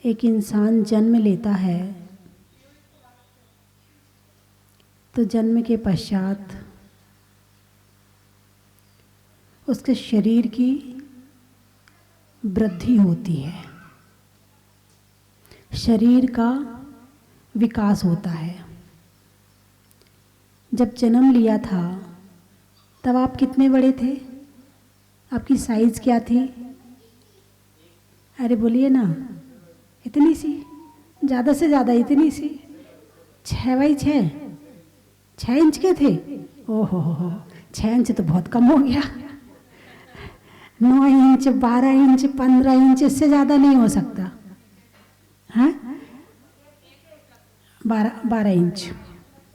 एक इंसान जन्म लेता है तो जन्म के पश्चात उसके शरीर की वृद्धि होती है, शरीर का विकास होता है। जब जन्म लिया था तब आप कितने बड़े थे? आपकी साइज क्या थी? अरे बोलिए ना, इतनी सी, ज़्यादा से ज़्यादा इतनी सी, 6x6, 6 इंच के थे। ओहो हो, 6 इंच तो बहुत कम हो गया। 9 इंच, 12 इंच, 15 इंच, इससे ज़्यादा नहीं हो सकता। हाँ, 12 इंच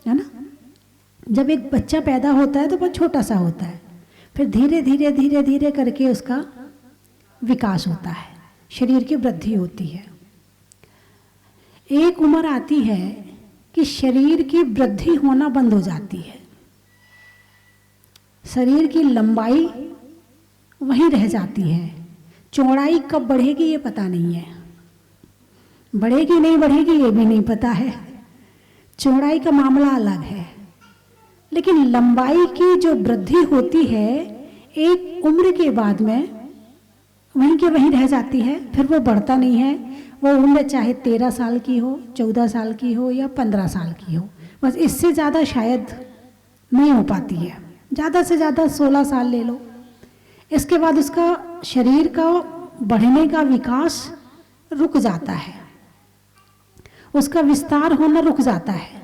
है ना। जब एक बच्चा पैदा होता है तो बहुत छोटा सा होता है, फिर धीरे धीरे धीरे धीरे करके उसका विकास होता है, शरीर की वृद्धि होती है। एक उम्र आती है कि शरीर की वृद्धि होना बंद हो जाती है, शरीर की लंबाई वहीं रह जाती है। चौड़ाई कब बढ़ेगी ये पता नहीं है, बढ़ेगी नहीं बढ़ेगी ये भी नहीं पता है, चौड़ाई का मामला अलग है। लेकिन लंबाई की जो वृद्धि होती है एक उम्र के बाद में वहीं के वहीं रह जाती है, फिर वो बढ़ता नहीं है। वो उम्र चाहे 13 साल की हो, 14 साल की हो या 15 साल की हो, बस इससे ज़्यादा शायद नहीं हो पाती है। ज़्यादा से ज़्यादा 16 साल ले लो। इसके बाद उसका शरीर का बढ़ने का विकास रुक जाता है, उसका विस्तार होना रुक जाता है।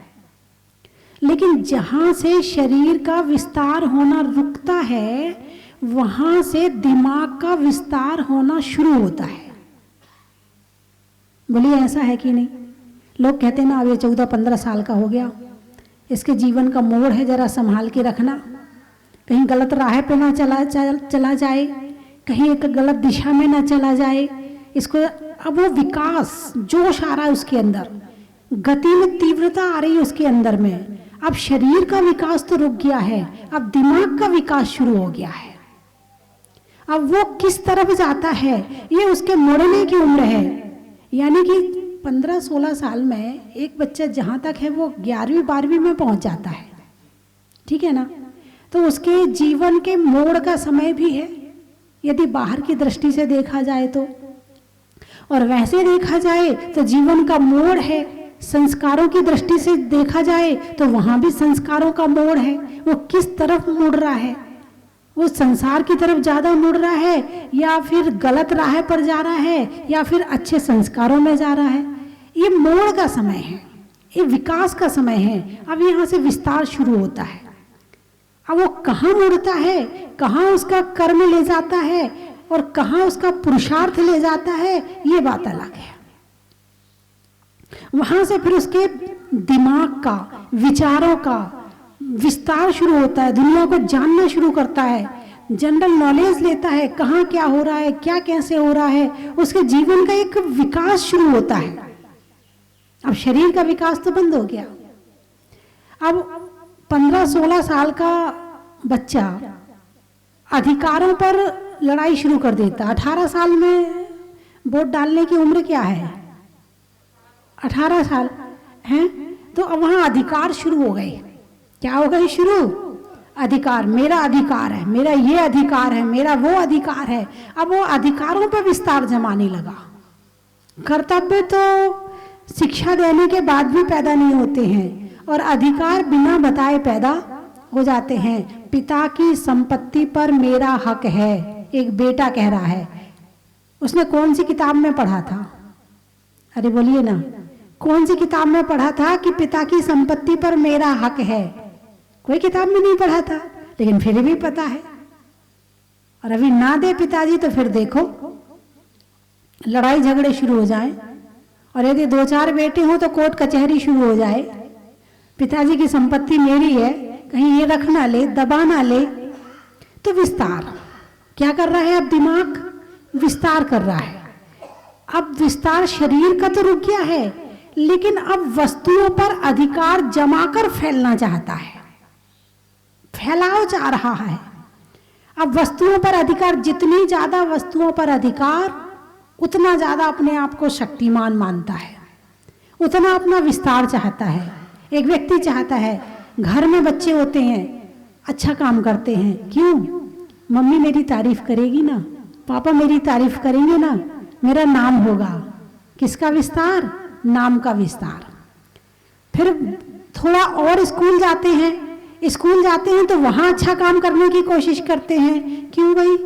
लेकिन जहाँ से शरीर का विस्तार होना रुकता है वहाँ से दिमाग का विस्तार होना शुरू होता है। बोलिए ऐसा है कि नहीं? लोग कहते हैं ना, अब ये 14-15 साल का हो गया, इसके जीवन का मोड़ है, जरा संभाल के रखना, कहीं गलत राह पे ना चला जाए, कहीं एक गलत दिशा में ना चला जाए। इसको अब वो विकास, जोश आ रहा है उसके अंदर, गति में तीव्रता आ रही है उसके अंदर में। अब शरीर का विकास तो रुक गया है, अब दिमाग का विकास शुरू हो गया है। अब वो किस तरफ जाता है ये उसके मुड़ने की उम्र है। यानी कि 15-16 साल में एक बच्चा जहाँ तक है वो 11वीं-12वीं में पहुँच जाता है, ठीक है ना। तो उसके जीवन के मोड़ का समय भी है, यदि बाहर की दृष्टि से देखा जाए तो। और वैसे देखा जाए तो जीवन का मोड़ है, संस्कारों की दृष्टि से देखा जाए तो वहाँ भी संस्कारों का मोड़ है। वो किस तरफ मुड़ रहा है, वो संसार की तरफ ज़्यादा मुड़ रहा है या फिर गलत राह पर जा रहा है या फिर अच्छे संस्कारों में जा रहा है। ये मोड़ का समय है, ये विकास का समय है। अब यहाँ से विस्तार शुरू होता है। अब वो कहाँ मुड़ता है, कहाँ उसका कर्म ले जाता है और कहाँ उसका पुरुषार्थ ले जाता है, ये बात अलग है। वहां से फिर उसके दिमाग का, विचारों का विस्तार शुरू होता है, दुनिया को जानना शुरू करता है, जनरल नॉलेज लेता है, कहाँ क्या हो रहा है, क्या कैसे हो रहा है, उसके जीवन का एक विकास शुरू होता है। अब शरीर का विकास तो बंद हो गया। अब 15-16 साल का बच्चा अधिकारों पर लड़ाई शुरू कर देता। 18 साल में वोट डालने की उम्र क्या है? 18 साल हैं, तो अब वहाँ अधिकार शुरू हो गए। क्या हो गए शुरू? अधिकार, मेरा अधिकार है, मेरा ये अधिकार है, मेरा वो अधिकार है। अब वो अधिकारों पर विस्तार जमाने लगा। कर्तव्य तो शिक्षा देने के बाद भी पैदा नहीं होते हैं और अधिकार बिना बताए पैदा हो जाते हैं। पिता की संपत्ति पर मेरा हक है, एक बेटा कह रहा है। उसने कौन सी किताब में पढ़ा था? अरे बोलिए ना, कौन सी किताब में पढ़ा था कि पिता की संपत्ति पर मेरा हक है? कोई किताब में नहीं पढ़ा था, लेकिन फिर भी पता है। और अभी ना दे पिताजी तो फिर देखो लड़ाई झगड़े शुरू हो जाए, और यदि 2-4 बेटे हों तो कोर्ट कचहरी शुरू हो जाए। पिताजी की संपत्ति मेरी है, कहीं ये रख ना ले, दबा ना ले। तो विस्तार क्या कर रहा है? अब दिमाग विस्तार कर रहा है। अब विस्तार शरीर का तो रुक गया है, लेकिन अब वस्तुओं पर अधिकार जमाकर फैलना चाहता है, फैलाव जा रहा है। अब वस्तुओं पर अधिकार, जितनी ज्यादा वस्तुओं पर अधिकार उतना ज़्यादा अपने आप को शक्तिमान मानता है, उतना अपना विस्तार चाहता है। एक व्यक्ति चाहता है, घर में बच्चे होते हैं, अच्छा काम करते हैं, क्यों? मम्मी मेरी तारीफ करेगी ना, पापा मेरी तारीफ करेंगे ना, मेरा नाम होगा। किसका विस्तार? नाम का विस्तार। फिर थोड़ा और स्कूल जाते हैं तो वहां अच्छा काम करने की कोशिश करते हैं, क्यों भाई?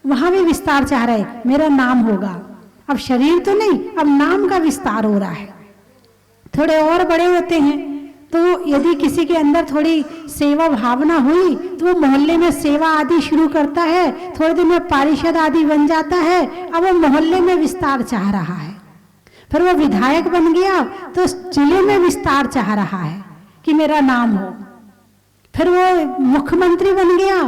वहां भी विस्तार चाह रहे, मेरा नाम होगा। अब शरीर तो नहीं, अब नाम का विस्तार हो रहा है। थोड़े और बड़े होते हैं तो यदि किसी के अंदर थोड़ी सेवा भावना हुई तो वो मोहल्ले में सेवा आदि शुरू करता है, थोड़े दिन में पारिषद आदि बन जाता है। अब वो मोहल्ले में विस्तार चाह रहा है। फिर वो विधायक बन गया तो जिले में विस्तार चाह रहा है कि मेरा नाम हो। फिर वो मुख्यमंत्री बन गया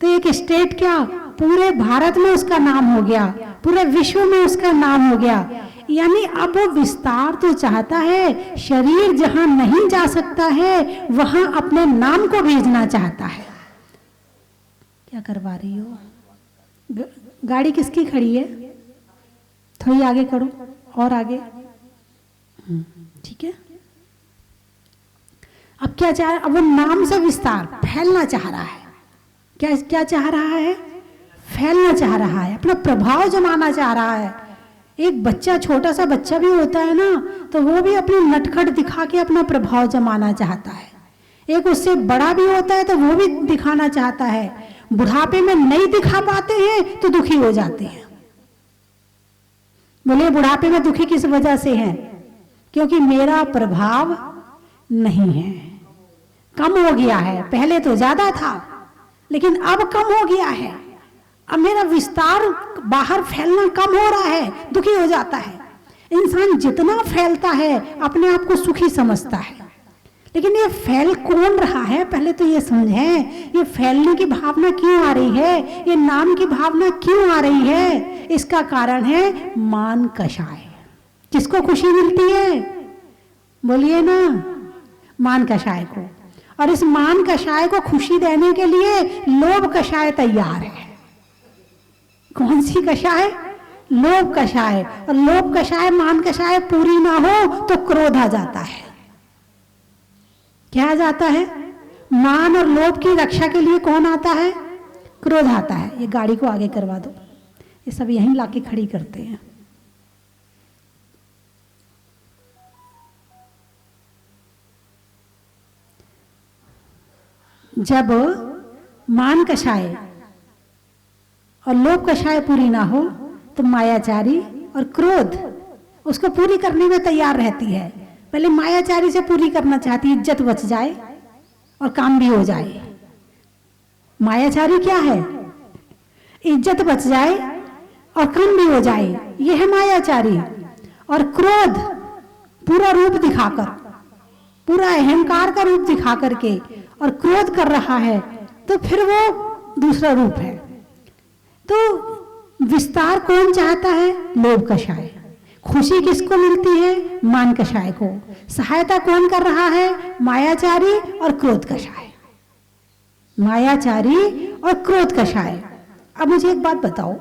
तो एक स्टेट क्या, पूरे भारत में उसका नाम हो गया, पूरे विश्व में उसका नाम हो गया। यानी अब वो विस्तार तो चाहता है, शरीर जहां नहीं जा सकता है वहां अपने नाम को भेजना चाहता है। क्या करवा रही हो? गाड़ी किसकी खड़ी है? थोड़ी आगे करो, और आगे, ठीक है। अब क्या चाह रहा है? अब वो नाम से विस्तार फैलना चाह रहा है। क्या चाह रहा है? फैलना चाह रहा है, अपना प्रभाव जमाना चाह रहा है। एक बच्चा, छोटा सा बच्चा भी होता है ना, तो वो भी अपनी नटखट दिखा के अपना प्रभाव जमाना चाहता है। एक उससे बड़ा भी होता है तो वो भी दिखाना चाहता है। बुढ़ापे में नहीं दिखा पाते हैं तो दुखी हो जाते हैं। बोले बुढ़ापे में दुखी किस वजह से हैं? क्योंकि मेरा प्रभाव नहीं है, कम हो गया है। पहले तो ज्यादा था लेकिन अब कम हो गया है। अब मेरा विस्तार बाहर फैलना कम हो रहा है, दुखी हो जाता है। इंसान जितना फैलता है अपने आप को सुखी समझता है। लेकिन ये फैल कौन रहा है? पहले तो ये समझें, ये फैलने की भावना क्यों आ रही है, ये नाम की भावना क्यों आ रही है? इसका कारण है मान कषाय। किसको खुशी मिलती है? बोलिए ना, मान कषाय को। और इस मान कषाय को खुशी देने के लिए लोभ कषाय तैयार है। कौन सी कषाय? लोभ कषाय। और लोभ कषाय, मान कषाय पूरी ना हो तो क्रोध आ जाता है। क्या आ जाता है? मान और लोभ की रक्षा के लिए कौन आता है? क्रोध आता है। ये गाड़ी को आगे करवा दो, ये सब यहीं लाके खड़ी करते हैं। जब मान कषाय और लोभ कषाय पूरी ना हो तो मायाचारी और क्रोध उसको पूरी करने में तैयार रहती है। पहले मायाचारी से पूरी करना चाहती है, इज्जत बच जाए और काम भी हो जाए। मायाचारी क्या है? इज्जत बच जाए और काम भी हो जाए, यह है मायाचारी। और क्रोध पूरा रूप दिखाकर, पूरा अहंकार का रूप दिखा करके और क्रोध कर रहा है तो फिर वो दूसरा रूप है। तो विस्तार कौन चाहता है? लोभ कषाय। खुशी किसको मिलती है? मान कषाय को। सहायता कौन कर रहा है? मायाचारी और क्रोध कषाय। मायाचारी और क्रोध कषाय। अब मुझे एक बात बताओ,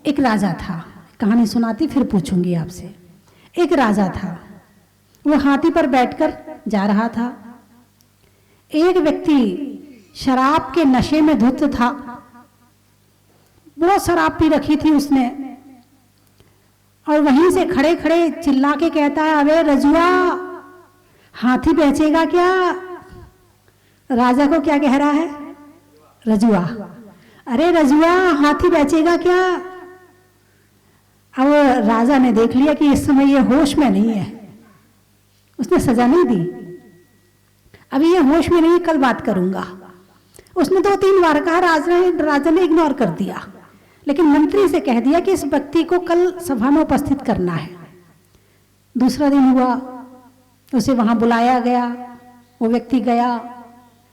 एक राजा था, कहानी सुनाती फिर पूछूंगी आपसे। एक राजा था, वो हाथी पर बैठकर जा रहा था। एक व्यक्ति शराब के नशे में धुत था, बहुत शराब पी रखी थी उसने, और वहीं से खड़े खड़े चिल्ला के कहता है, अबे रजुआ, हाथी बेचेगा क्या? राजा को क्या कह रहा है? रजुआ। अरे रजुआ, हाथी बेचेगा क्या? अब राजा ने देख लिया कि इस समय ये होश में नहीं है, उसने सजा नहीं दी। अभी ये होश में नहीं, कल बात करूंगा। उसने 2-3 बार कहा, राजा ने इग्नोर कर दिया। लेकिन मंत्री से कह दिया कि इस व्यक्ति को कल सभा में उपस्थित करना है। दूसरा दिन हुआ, उसे वहां बुलाया गया, वो व्यक्ति गया।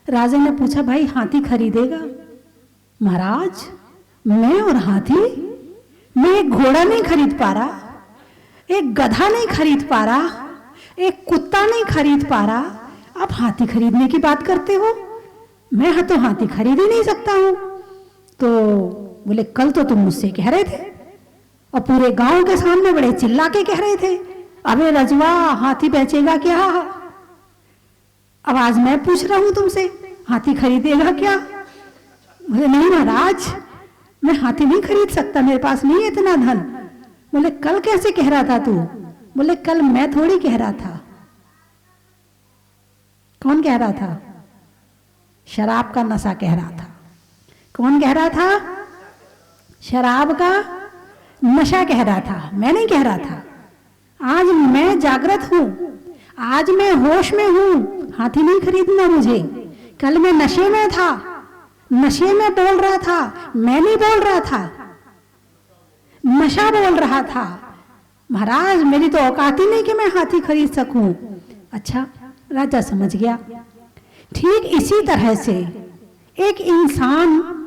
राजा ने पूछा, भाई हाथी खरीदेगा? महाराज, मैं और हाथी? मैं एक घोड़ा नहीं खरीद पा रहा, एक गधा नहीं खरीद पा रहा, एक कुत्ता नहीं खरीद पा रहा, आप हाथी खरीदने की बात करते हो? मैं तो हाथी खरीद ही नहीं सकता हूं। तो बोले कल तो तुम मुझसे कह रहे थे और पूरे गांव के सामने बड़े चिल्ला के कह रहे थे, अबे रजवा हाथी बेचेगा क्या? अब आज मैं पूछ रहा हूं तुमसे, हाथी खरीदेगा क्या? बोले नहीं महाराज, मैं हाथी नहीं खरीद सकता, मेरे पास नहीं है इतना धन। बोले कल कैसे कह रहा था तू? बोले कल मैं थोड़ी कह रहा था। कौन कह रहा था? शराब का नशा कह रहा था। कौन कह रहा था? शराब का नशा कह रहा था, मैं नहीं कह रहा था। आज मैं जागृत हूं, आज मैं होश में हूं, हाथी नहीं खरीदना मुझे। कल मैं नशे में था, नशे में बोल रहा था, मैं नहीं बोल रहा था, नशा बोल रहा था। महाराज मेरी तो औकात ही नहीं कि मैं हाथी खरीद सकूं। अच्छा, राजा समझ गया। ठीक इसी तरह से एक इंसान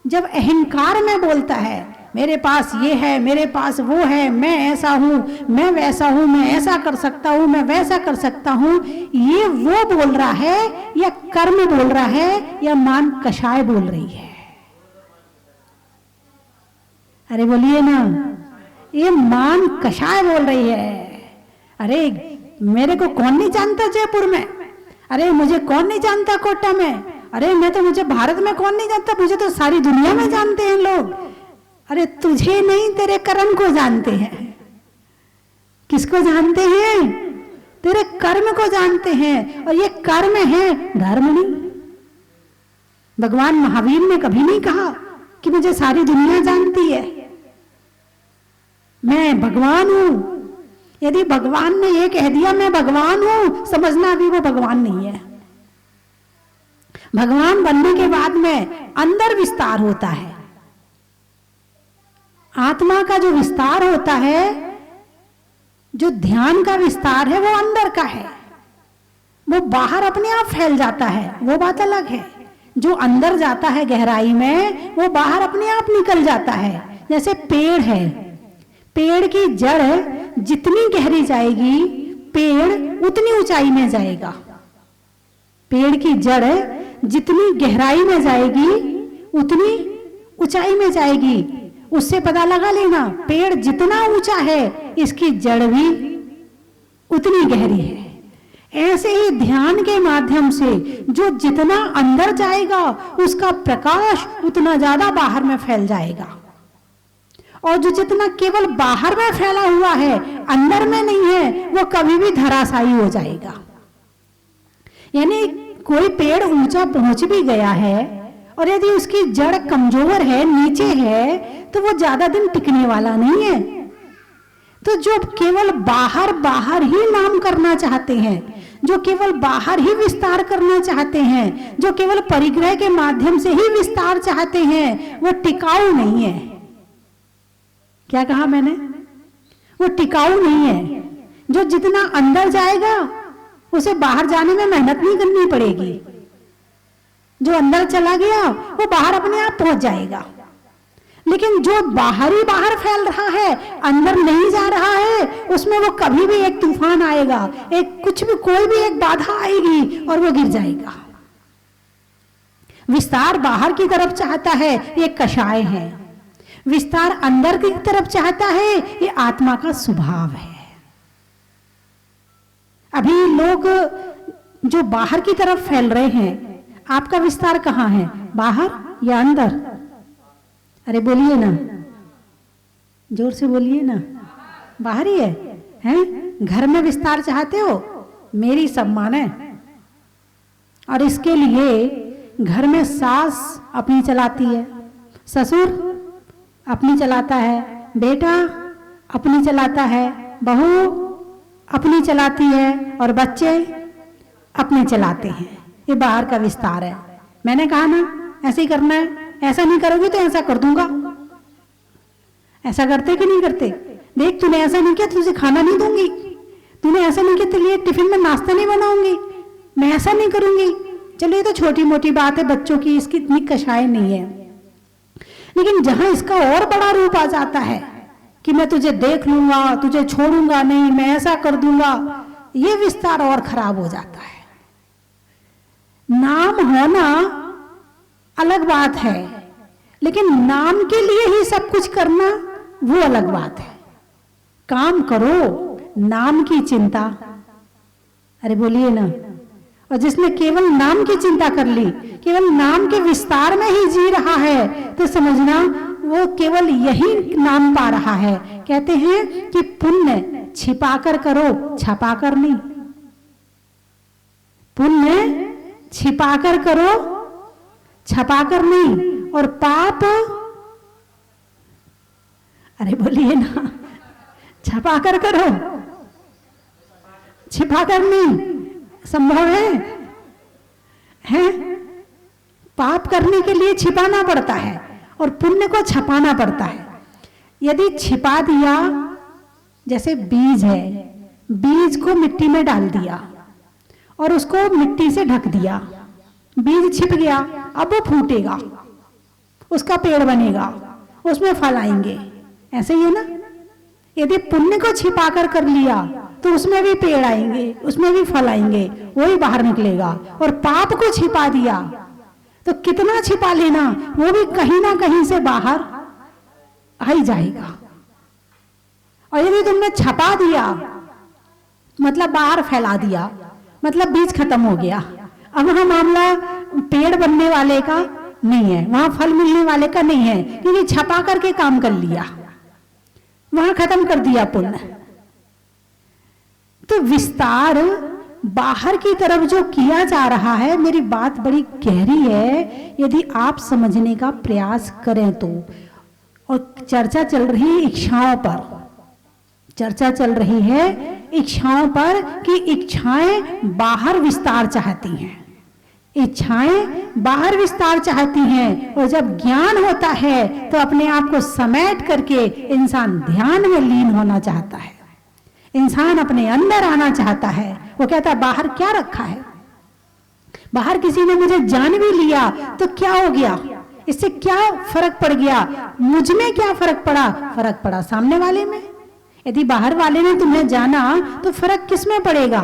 जब अहंकार में बोलता है, मेरे पास ये है, मेरे पास वो है, मैं ऐसा हूं, मैं वैसा हूं, मैं ऐसा कर सकता हूं, मैं वैसा कर सकता हूं, ये वो बोल रहा है या कर्म बोल रहा है या मान कषाय बोल रही है? अरे बोलिए ना, ये मान कषाय बोल रही है। अरे मेरे को कौन नहीं जानता जयपुर में, अरे मुझे कौन नहीं जानता कोटा में, अरे मुझे भारत में कौन नहीं जानता, मुझे तो सारी दुनिया में जानते हैं लोग। अरे तुझे नहीं, तेरे कर्म को जानते हैं। किसको जानते हैं? तेरे कर्म को जानते हैं, और ये कर्म है, धर्म नहीं। भगवान महावीर ने कभी नहीं कहा कि मुझे सारी दुनिया जानती है, मैं भगवान हूं। यदि भगवान ने ये कह दिया मैं भगवान हूं, समझना अभी वो भगवान नहीं है। भगवान बनने के बाद में अंदर विस्तार होता है। आत्मा का जो विस्तार होता है, जो ध्यान का विस्तार है, वो अंदर का है। वो बाहर अपने आप फैल जाता है, वो बात अलग है। जो अंदर जाता है गहराई में, वो बाहर अपने आप निकल जाता है। जैसे पेड़ है, पेड़ की जड़ जितनी गहरी जाएगी, पेड़ उतनी ऊंचाई में जाएगा। पेड़ की जड़ जितनी गहराई में जाएगी, उतनी ऊंचाई में जाएगी। उससे पता लगा लेना, पेड़ जितना ऊंचा है, इसकी जड़ भी उतनी गहरी है। ऐसे ही ध्यान के माध्यम से जो जितना अंदर जाएगा, उसका प्रकाश उतना ज्यादा बाहर में फैल जाएगा। और जो जितना केवल बाहर में फैला हुआ है, अंदर में नहीं है, वो कभी भी धराशायी हो जाएगा। यानी कोई पेड़ ऊंचा पहुंच भी गया है, और यदि उसकी जड़ कमजोर है, नीचे है, तो वो ज्यादा दिन टिकने वाला नहीं है। तो जो केवल बाहर बाहर ही नाम करना चाहते हैं, जो केवल बाहर ही विस्तार करना चाहते हैं, जो केवल परिग्रह के माध्यम से ही विस्तार चाहते हैं, वो टिकाऊ नहीं है। क्या कहा मैंने? वो टिकाऊ नहीं है। जो जितना अंदर जाएगा, उसे बाहर जाने में मेहनत नहीं करनी पड़ेगी। जो अंदर चला गया, वो बाहर अपने आप पहुंच जाएगा। लेकिन जो बाहर ही बाहर फैल रहा है, अंदर नहीं जा रहा है, उसमें वो कभी भी एक तूफान आएगा, एक कुछ भी, कोई भी एक बाधा आएगी और वो गिर जाएगा। विस्तार बाहर की तरफ चाहता है, ये कषाय है। विस्तार अंदर की तरफ चाहता है, ये आत्मा का स्वभाव है। अभी लोग जो बाहर की तरफ फैल रहे हैं, आपका विस्तार कहाँ है, बाहर या अंदर? अरे बोलिए ना, जोर से बोलिए ना। बाहर ही है, हैं? घर में विस्तार चाहते हो, मेरी सब माने। और इसके लिए घर में सास अपनी चलाती है, ससुर अपनी चलाता है, बेटा अपनी चलाता है, बहू अपनी चलाती है, और बच्चे अपने चलाते हैं। ये बाहर का विस्तार है। मैंने कहा ना, ऐसे ही करना है, ऐसा नहीं करोगे तो ऐसा कर दूंगा। ऐसा करते कि नहीं करते? देख, तूने ऐसा नहीं किया, तुझे खाना नहीं दूंगी। तूने ऐसा नहीं किया, तेरे लिए टिफिन में नाश्ता नहीं बनाऊंगी। मैं ऐसा नहीं करूंगी। चलो, ये तो छोटी मोटी बात है बच्चों की, इसकी इतनी कषाय नहीं है। लेकिन जहां इसका और बड़ा रूप आ जाता है कि मैं तुझे देख लूंगा, तुझे छोड़ूंगा नहीं, मैं ऐसा कर दूंगा, ये विस्तार और खराब हो जाता है। नाम होना अलग बात है, लेकिन नाम के लिए ही सब कुछ करना वो अलग बात है। काम करो, नाम की चिंता, अरे बोलिए ना। और जिसने केवल नाम की चिंता कर ली, केवल नाम के विस्तार में ही जी रहा है, तो समझना वो केवल यही नाम पा रहा है। कहते हैं कि पुण्य छिपाकर करो, छपाकर नहीं। पुण्य छिपाकर करो, छपाकर नहीं। और पाप, अरे बोलिए ना, छपाकर करो, छिपाकर नहीं। संभव है? पाप करने के लिए छिपाना पड़ता है और पुण्य को छपाना पड़ता है। यदि छिपा दिया, जैसे बीज है, बीज को मिट्टी में डाल दिया और उसको मिट्टी से ढक दिया, बीज छिप गया, अब वो फूटेगा, उसका पेड़ बनेगा, उसमें फल आएंगे। ऐसे ही है ना। यदि पुण्य को छिपाकर कर लिया तो उसमें भी पेड़ आएंगे, उसमें भी फल आएंगे, वही बाहर निकलेगा। और पाप को छिपा दिया तो कितना छिपा लेना, वो भी कहीं ना कहीं से बाहर आ ही जाएगा। और यदि तुमने छपा दिया, मतलब बाहर फैला दिया, मतलब बीज खत्म हो गया। अब वहां मामला पेड़ बनने वाले का नहीं है, वहां फल मिलने वाले का नहीं है, क्योंकि छपा करके काम कर लिया, वहां खत्म कर दिया पुण्य। तो विस्तार बाहर की तरफ जो किया जा रहा है, मेरी बात बड़ी गहरी है, यदि आप समझने का प्रयास करें तो। और चर्चा चल रही है इच्छाओं पर, चर्चा चल रही है इच्छाओं पर कि इच्छाएं बाहर विस्तार चाहती हैं, इच्छाएं बाहर विस्तार चाहती हैं। और जब ज्ञान होता है तो अपने आप को समेट करके इंसान ध्यान में लीन होना चाहता है, इंसान अपने अंदर आना चाहता है। वो कहता है बाहर क्या रखा है, बाहर किसी ने मुझे जान भी लिया तो क्या हो गया, इससे क्या फर्क पड़ गया, मुझ में क्या फर्क पड़ा, फर्क पड़ा सामने वाले में। यदि बाहर वाले ने तुम्हें जाना तो फर्क किस में पड़ेगा,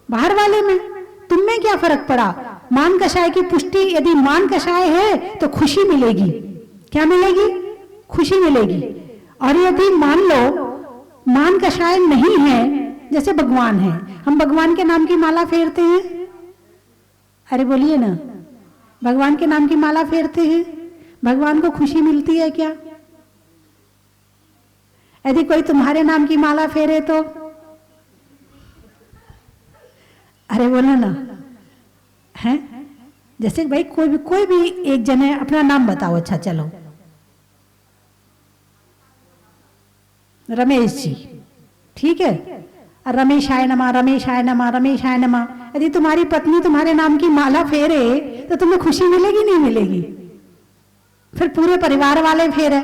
बाहर वाले में। तुम में क्या फर्क पड़ा। मान कषाय की पुष्टि, यदि मान कषाय है तो खुशी मिलेगी, क्या मिलेगी, खुशी मिलेगी। और यदि मान लो मान कषाय नहीं है, जैसे भगवान है, हम भगवान के नाम की माला फेरते हैं, अरे बोलिए ना, भगवान के नाम की माला फेरते हैं, भगवान को खुशी मिलती है क्या। यदि कोई तुम्हारे नाम की माला फेरे तो, अरे बोलो ना, है। जैसे भाई कोई भी एक जने अपना नाम बताओ, अच्छा चलो, रमेश जी, ठीक है, रमेशाय नमः, रमेशाय नमः, रमेशाय नमः। यदि तुम्हारी पत्नी तुम्हारे नाम की माला फेरे तो तुम्हें खुशी मिलेगी, नहीं मिलेगी। फिर पूरे परिवार वाले फेरे,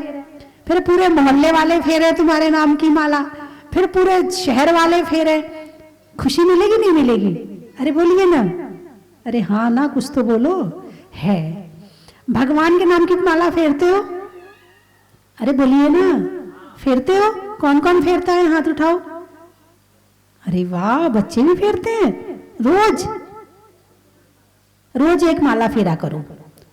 फिर पूरे मोहल्ले वाले फेरे तुम्हारे नाम की माला, फिर पूरे शहर वाले फेरे, खुशी मिलेगी, नहीं मिलेगी। अरे बोलिए ना, अरे हाँ ना, कुछ तो बोलो। है, भगवान के नाम की माला फेरते हो, अरे बोलिए ना, फेरते हो। कौन कौन फेरता है, हाथ उठाओ। अरे वाह, बच्चे भी फेरते हैं। रोज रोज एक माला फेरा करो,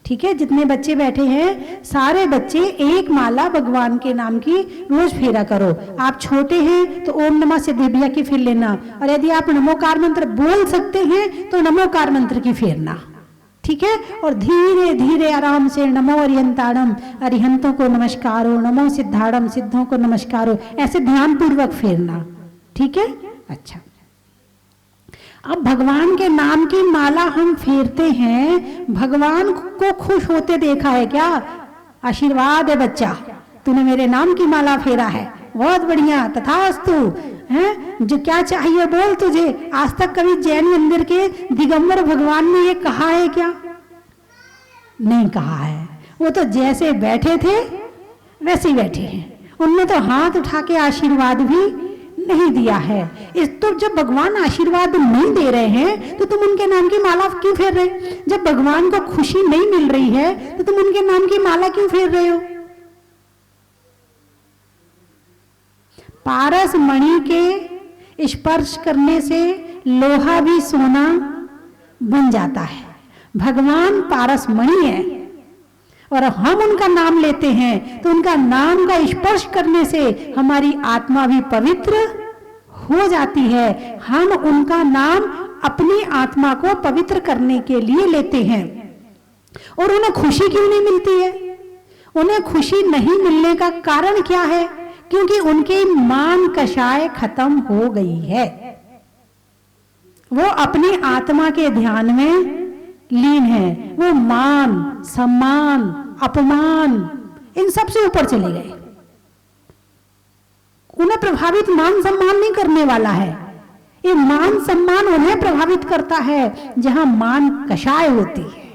ठीक है। जितने बच्चे बैठे हैं सारे बच्चे एक माला भगवान के नाम की रोज फेरा करो। आप छोटे हैं तो ओम नमः सिद्धिभ्या की फेर लेना, और यदि आप नमोकार मंत्र बोल सकते हैं तो नमोकार मंत्र की फेरना, ठीक है। और धीरे धीरे आराम से नमो अरिहंताणम, अरिहंतों को नमस्कारो, नमो सिद्धाणम, सिद्धों को नमस्कारो, ऐसे ध्यान पूर्वक फेरना, ठीक है। अच्छा, अब भगवान के नाम की माला हम फेरते हैं, भगवान को खुश होते देखा है क्या। आशीर्वाद है बच्चा, तूने मेरे नाम की माला फेरा है, बहुत बढ़िया, तथास्तु है। जो क्या चाहिए बोल, तुझे आज तक कभी जैन मंदिर के दिगंबर भगवान ने ये कहा है क्या, नहीं कहा है। वो तो जैसे बैठे थे वैसे ही बैठे हैं, उनने तो हाथ उठा के आशीर्वाद भी नहीं दिया है। इस तो जब भगवान आशीर्वाद नहीं दे रहे हैं तो तुम उनके नाम की माला क्यों फेर रहे। जब भगवान को खुशी नहीं मिल रही है तो तुम उनके नाम की माला क्यों फेर रहे हो। पारस मणि के स्पर्श करने से लोहा भी सोना बन जाता है। भगवान पारस मणि है, और हम उनका नाम लेते हैं तो उनका नाम का स्पर्श करने से हमारी आत्मा भी पवित्र हो जाती है। हम उनका नाम अपनी आत्मा को पवित्र करने के लिए लेते हैं। और उन्हें खुशी क्यों नहीं मिलती है? उन्हें खुशी नहीं मिलने का कारण क्या है? क्योंकि उनकी मान कषाय खत्म हो गई है। वो अपनी आत्मा के ध्यान में लीन है। वो मान, सम्मान, अपमान इन सब से ऊपर चले गए। उन्हें प्रभावित मान सम्मान नहीं करने वाला है। ये मान सम्मान उन्हें प्रभावित करता है जहां मान कषाय होती है।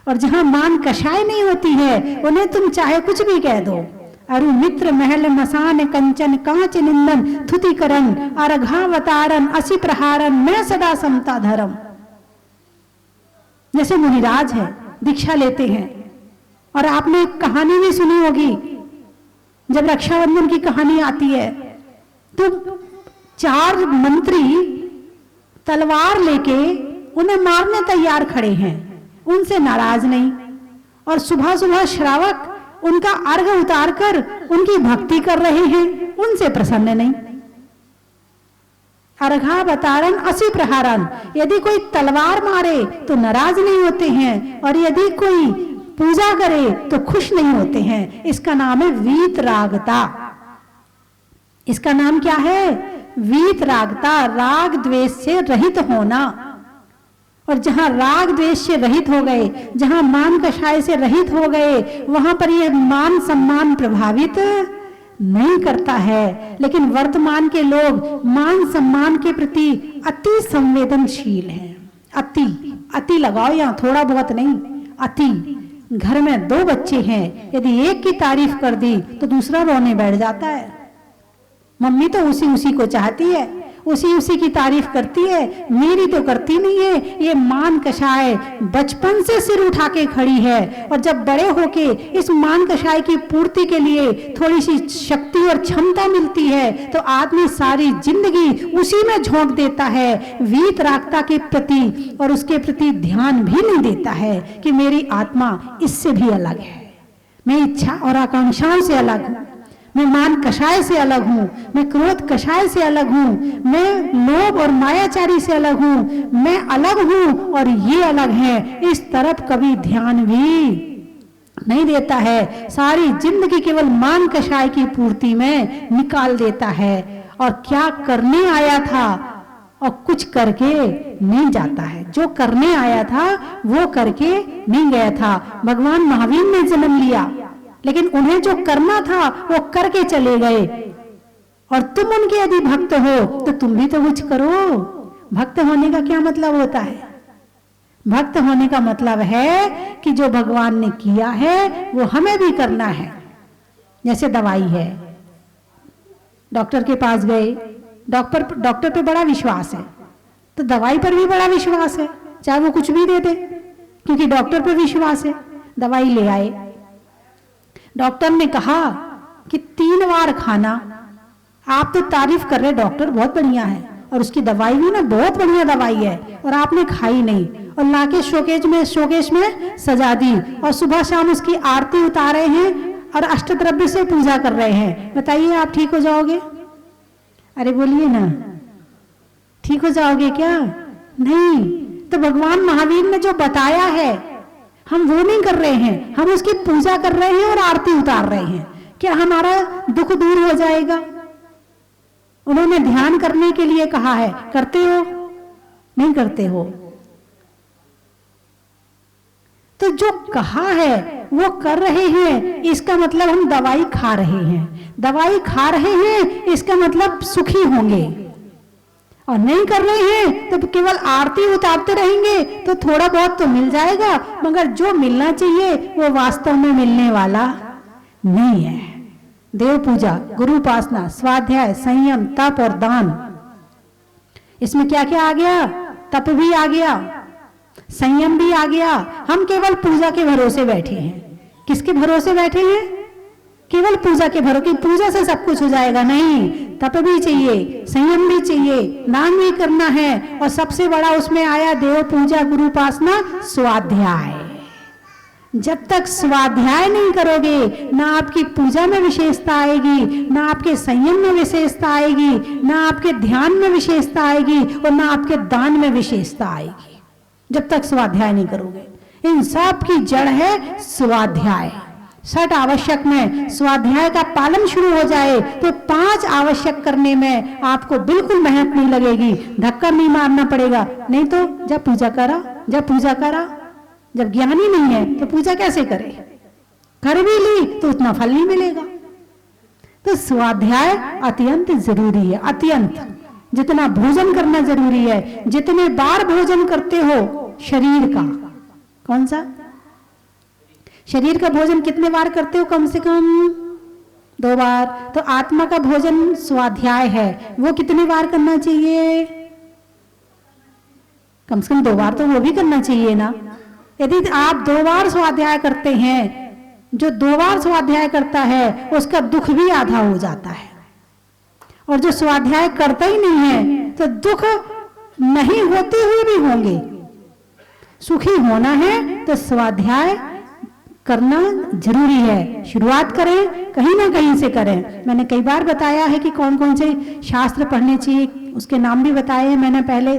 और जहां मान कषाय नहीं होती है उन्हें तुम चाहे कुछ भी कह दो। अरु मित्र महल मसान कंचन कांच निंदन थुतिकरण अर्घावतारन असी प्रहारन मैं सदा समता धर्म। जैसे मुनिराज है, दीक्षा लेते हैं, और आपने एक कहानी भी सुनी होगी। जब रक्षाबंधन की कहानी आती है तो 4 मंत्री तलवार लेके उन्हें मारने तैयार खड़े हैं, उनसे नाराज नहीं। और सुबह सुबह श्रावक उनका अर्घ उतारकर उनकी भक्ति कर रहे हैं, उनसे प्रसन्न नहीं। अर्घावतारन असी प्रहारन, यदि कोई तलवार मारे तो नाराज नहीं होते हैं, और यदि कोई पूजा करे तो खुश नहीं होते हैं। इसका नाम है वीतरागता। इसका नाम क्या है? वीतरागता, राग द्वेष से रहित होना। और जहां राग द्वेष से रहित हो गए, जहां मान कषाय से रहित हो गए, वहां पर यह मान सम्मान प्रभावित नहीं करता है। लेकिन वर्तमान के लोग मान सम्मान के प्रति अति संवेदनशील हैं। अति लगाओ, यहां थोड़ा बहुत नहीं, अति। घर में 2 बच्चे हैं, यदि एक की तारीफ कर दी तो दूसरा रोने बैठ जाता है। मम्मी तो उसी को चाहती है, उसी की तारीफ करती है, मेरी तो करती नहीं है। ये मान कषाय बचपन से सिर उठा के खड़ी है। और जब बड़े होके इस मान कषाय की पूर्ति के लिए थोड़ी सी शक्ति और क्षमता मिलती है तो आदमी सारी जिंदगी उसी में झोंक देता है, वीतरागता के प्रति, और उसके प्रति ध्यान भी नहीं देता है कि मेरी आत्मा इससे भी अलग है। मैं इच्छा और आकांक्षाओं से अलग हूं, मैं मान कषाय से अलग हूं, मैं क्रोध कषाय से अलग हूं, मैं लोभ और मायाचारी से अलग हूं, मैं अलग हूं और ये अलग है। इस तरफ कभी ध्यान भी नहीं देता है। सारी जिंदगी केवल मान कषाय की पूर्ति में निकाल देता है। और क्या करने आया था और कुछ करके नहीं जाता है। जो करने आया था वो करके नहीं गया था। भगवान महावीर ने जन्म लिया, लेकिन उन्हें जो करना था वो करके चले गए। और तुम उनके यदि भक्त हो तो तुम भी तो कुछ करो। भक्त होने का क्या मतलब होता है? भक्त होने का मतलब है कि जो भगवान ने किया है वो हमें भी करना है। जैसे दवाई है, डॉक्टर के पास गए, डॉक्टर पे बड़ा विश्वास है तो दवाई पर भी बड़ा विश्वास है, चाहे वो कुछ भी दे दे, क्योंकि डॉक्टर पर विश्वास है। दवाई ले आए, डॉक्टर ने कहा कि 3 बार खाना। आप तो तारीफ कर रहे डॉक्टर बहुत बढ़िया है, और उसकी दवाई भी ना बहुत बढ़िया दवाई है, और आपने खाई नहीं और लाके शोकेश में सजा दी, और सुबह शाम उसकी आरती उतार रहे हैं और अष्टद्रव्य से पूजा कर रहे हैं। बताइए आप ठीक हो जाओगे? अरे बोलिए ना, ठीक हो जाओगे क्या? नहीं। तो भगवान महावीर ने जो बताया है हम वो नहीं कर रहे हैं, हम उसकी पूजा कर रहे हैं और आरती उतार रहे हैं। क्या हमारा दुख दूर हो जाएगा? उन्होंने ध्यान करने के लिए कहा है, करते हो? नहीं करते हो। तो जो कहा है वो कर रहे हैं, इसका मतलब हम दवाई खा रहे हैं। दवाई खा रहे हैं इसका मतलब सुखी होंगे, और नहीं कर रहे हैं तो केवल आरती उतारते रहेंगे तो थोड़ा बहुत तो मिल जाएगा, मगर जो मिलना चाहिए वो वास्तव में मिलने वाला नहीं है। देव पूजा, गुरु उपासना, स्वाध्याय, संयम, तप और दान, इसमें क्या क्या आ गया? तप भी आ गया, संयम भी आ गया। हम केवल पूजा के भरोसे बैठे हैं। किसके भरोसे बैठे हैं? केवल पूजा के भरोसे। पूजा से सब कुछ हो जाएगा? नहीं, तप भी चाहिए, संयम भी चाहिए, दान भी करना है, और सबसे बड़ा उसमें आया देव पूजा, गुरु उपासना, स्वाध्याय। जब तक स्वाध्याय नहीं करोगे, ना आपकी पूजा में विशेषता आएगी, ना आपके संयम में विशेषता आएगी, ना आपके ध्यान में विशेषता आएगी और ना आपके दान में विशेषता आएगी, जब तक स्वाध्याय नहीं करोगे। इन सब की जड़ है स्वाध्याय। 6 आवश्यक में स्वाध्याय का पालन शुरू हो जाए तो 5 आवश्यक करने में आपको बिल्कुल मेहनत नहीं लगेगी, धक्का नहीं मारना पड़ेगा। नहीं तो जब पूजा करा, जब ज्ञानी नहीं है तो पूजा कैसे करे? कर भी ली तो उतना फल नहीं मिलेगा। तो स्वाध्याय अत्यंत जरूरी है, अत्यंत। जितना भोजन करना जरूरी है, जितने बार भोजन करते हो शरीर का, कौन सा शरीर का भोजन कितने बार करते हो? कम से कम 2 बार। तो आत्मा का भोजन स्वाध्याय है, वो कितने बार करना चाहिए? कम से कम 2 बार तो वो भी करना चाहिए ना। यदि आप 2 बार स्वाध्याय करते हैं, जो 2 बार स्वाध्याय करता है उसका दुख भी आधा हो जाता है, और जो स्वाध्याय करता ही नहीं है तो दुख नहीं होते हुए भी होंगे। सुखी होना है तो स्वाध्याय करना जरूरी है। शुरुआत करें, कहीं ना कहीं से करें। मैंने कई बार बताया है कि कौन कौन से शास्त्र पढ़ने चाहिए, उसके नाम भी बताए हैं मैंने पहले।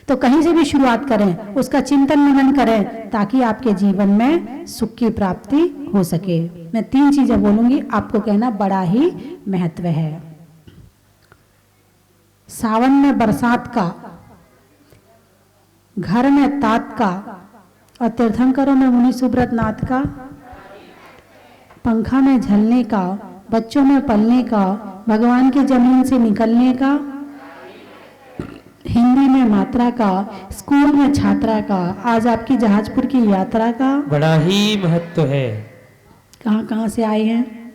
तो कहीं से भी शुरुआत करें, उसका चिंतन मनन करें, ताकि आपके जीवन में सुख की प्राप्ति हो सके। मैं 3 चीजें बोलूंगी, आपको कहना बड़ा ही महत्व है। सावन में बरसात का, घर में तात का, और तीर्थंकरों में मुनि सुब्रत नाथ का, पंखा में झलने का, बच्चों में पलने का, भगवान की जमीन से निकलने का, हिंदी में मात्रा का, स्कूल में छात्रा का, आज आपकी जहाजपुर की यात्रा का बड़ा ही महत्व है। कहाँ कहाँ से आए हैं?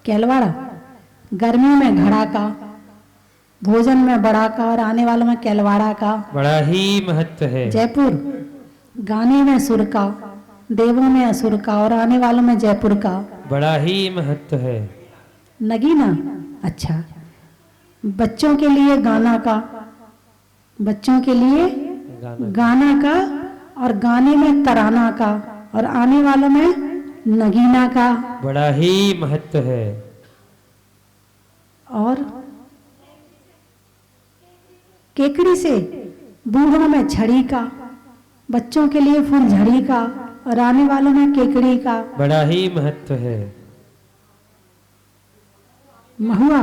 केलवाड़ा। गर्मी में घड़ा का, भोजन में बड़ा का, और आने वालों में केलवाड़ा का बड़ा ही महत्व है। जयपुर। गाने में सुर का, देवों में असुर का, और आने वालों में जयपुर का बड़ा ही महत्व है। नगीना। अच्छा, बच्चों के लिए गाना का, बच्चों के लिए गाना का, और गाने में तराना का, और आने वालों में नगीना का बड़ा ही महत्व है। और केकड़ी से बूढ़ों में छड़ी का, बच्चों के लिए फूलझड़ी का, और आने वालों में केकड़ी का बड़ा ही महत्व है। महुआ।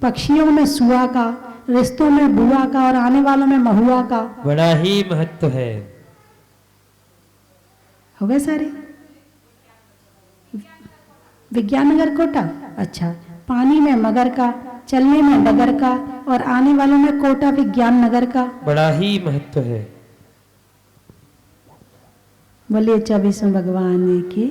पक्षियों में सुआ का, रिश्तों में बुआ का, और आने वालों में महुआ का बड़ा ही महत्व है। हो गए सारे? विज्ञाननगर कोटा। अच्छा, पानी में मगर का, चलने में डगर का, और आने वालों में कोटा विज्ञान नगर का बड़ा ही महत्व है। बोलिए 24वें भगवान की।